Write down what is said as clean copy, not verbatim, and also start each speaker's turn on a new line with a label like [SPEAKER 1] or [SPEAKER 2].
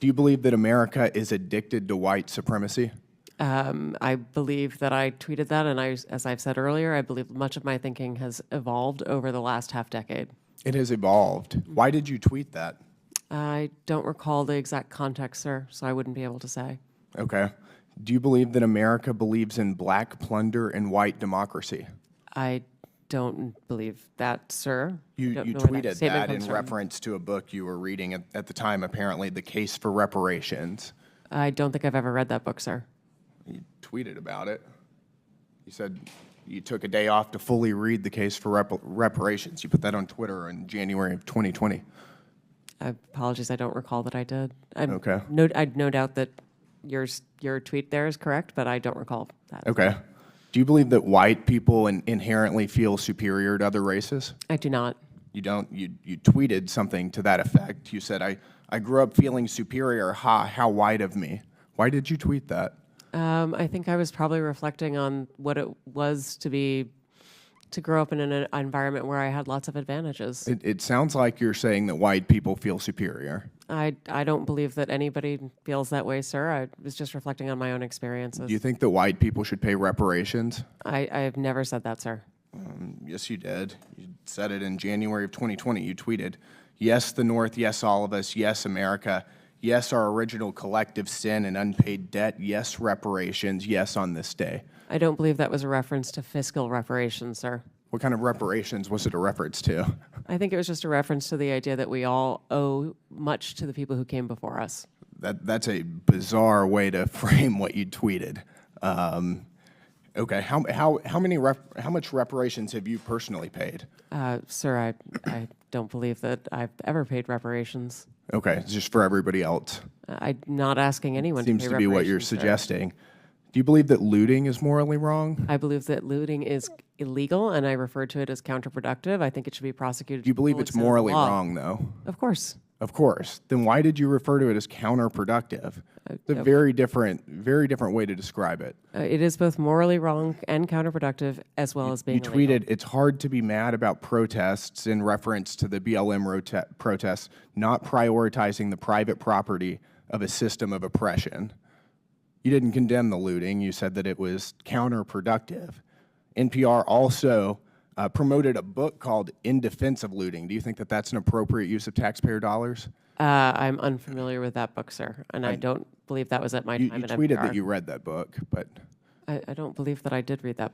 [SPEAKER 1] Do you believe that America is addicted to white supremacy?
[SPEAKER 2] I believe that I tweeted that, and as I've said earlier, I believe much of my thinking has evolved over the last half decade.
[SPEAKER 1] It has evolved. Why did you tweet that?
[SPEAKER 2] I don't recall the exact context, sir, so I wouldn't be able to say.
[SPEAKER 1] Okay. Do you believe that America believes in black plunder and white democracy?
[SPEAKER 2] I don't believe that, sir.
[SPEAKER 1] You
[SPEAKER 2] Don't know where
[SPEAKER 1] tweeted
[SPEAKER 2] statement
[SPEAKER 1] that in
[SPEAKER 2] comes from.
[SPEAKER 1] reference to a book you were reading at the time, apparently, The Case for Reparations.
[SPEAKER 2] I don't think I've ever read that book, sir.
[SPEAKER 1] You tweeted about it. You said you took a day off to fully read The Case for Reparations. You put that on Twitter in January of 2020.
[SPEAKER 2] Apologies, I don't recall that I did.
[SPEAKER 1] Okay.
[SPEAKER 2] I'd no doubt that your tweet there is correct, but I don't recall that.
[SPEAKER 1] Okay. Do you believe that white people inherently feel superior to other races?
[SPEAKER 2] I do not.
[SPEAKER 1] You don't. You tweeted something to that effect. You said, I grew up feeling superior. Ha, how white of me. Why did you tweet that?
[SPEAKER 2] I think I was probably reflecting on what it was to grow up in an environment where I had lots of advantages.
[SPEAKER 1] It sounds like you're saying that white people feel superior.
[SPEAKER 2] I don't believe that anybody feels that way, sir. I was just reflecting on my own experiences.
[SPEAKER 1] Do you think that white people should pay reparations?
[SPEAKER 2] I have never said that, sir.
[SPEAKER 1] Yes, you did. You said it in January of 2020. You tweeted, yes, the North, yes, all of us, yes, America, yes, our original collective sin and unpaid debt, yes, reparations, yes, on this day.
[SPEAKER 2] I don't believe that was a reference to fiscal reparations, sir.
[SPEAKER 1] What kind of reparations was it a reference to?
[SPEAKER 2] I think it was just a reference to the idea that we all owe much to the people who came before us.
[SPEAKER 1] That's a bizarre way to frame what you tweeted. Okay, how much reparations have you personally paid?
[SPEAKER 2] Sir, I don't believe that I've ever paid reparations.
[SPEAKER 1] Okay, it's just for everybody else.
[SPEAKER 2] I'm not asking anyone
[SPEAKER 1] Seems
[SPEAKER 2] to pay
[SPEAKER 1] to be what you're
[SPEAKER 2] reparations, sir.
[SPEAKER 1] suggesting. Do you believe that looting is morally wrong?
[SPEAKER 2] I believe that looting is illegal, and I refer to it as counterproductive. I think it should be prosecuted.
[SPEAKER 1] Do you believe
[SPEAKER 2] to the
[SPEAKER 1] it's
[SPEAKER 2] full extent of the
[SPEAKER 1] morally
[SPEAKER 2] law.
[SPEAKER 1] wrong, though?
[SPEAKER 2] Of course.
[SPEAKER 1] Of course. Then why did you refer to it as counterproductive? It's a very different way to describe it.
[SPEAKER 2] It is both morally wrong and counterproductive, as well as being
[SPEAKER 1] You
[SPEAKER 2] illegal.
[SPEAKER 1] tweeted, it's hard to be mad about protests in reference to the BLM protests, not prioritizing the private property of a system of oppression. You didn't condemn the looting. You said that it was counterproductive. NPR also promoted a book called In Defense of Looting. Do you think that that's an appropriate use of taxpayer dollars?
[SPEAKER 2] I'm unfamiliar with that book, sir, and I don't believe that was at my
[SPEAKER 1] You
[SPEAKER 2] time at
[SPEAKER 1] tweeted
[SPEAKER 2] NPR.
[SPEAKER 1] that you read that book, but
[SPEAKER 2] I don't believe that I did read that